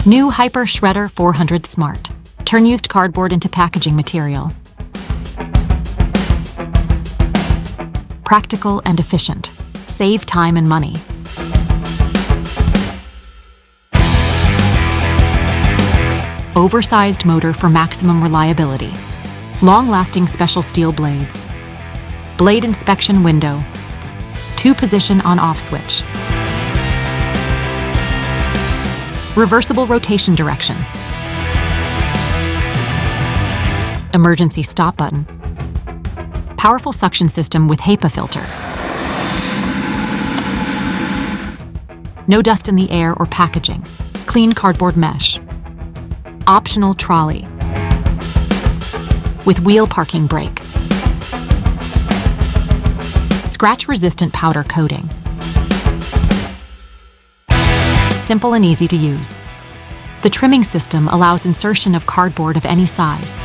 New Hypershredder 400 Smart. Turn used cardboard into packaging material. Practical and efficient. Save time and money. Oversized motor for maximum reliability. Long-lasting special steel blades. Blade inspection window. 2-position on-off switch. Reversible rotation direction. Emergency stop button. Powerful suction system with HEPA filter. No dust in the air or packaging. Clean cardboard mesh. Optional trolley. With wheel parking brake. Scratch-resistant powder coating. Simple and easy to use. The trimming system allows insertion of cardboard of any size.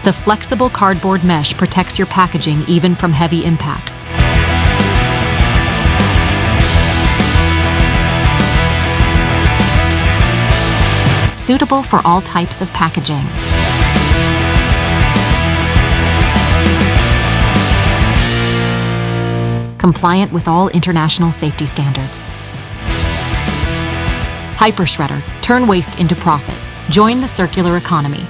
The flexible cardboard mesh protects your packaging even from heavy impacts. Suitable for all types of packaging. Compliant with all international safety standards. Hypershredder, turn waste into profit. Join the circular economy.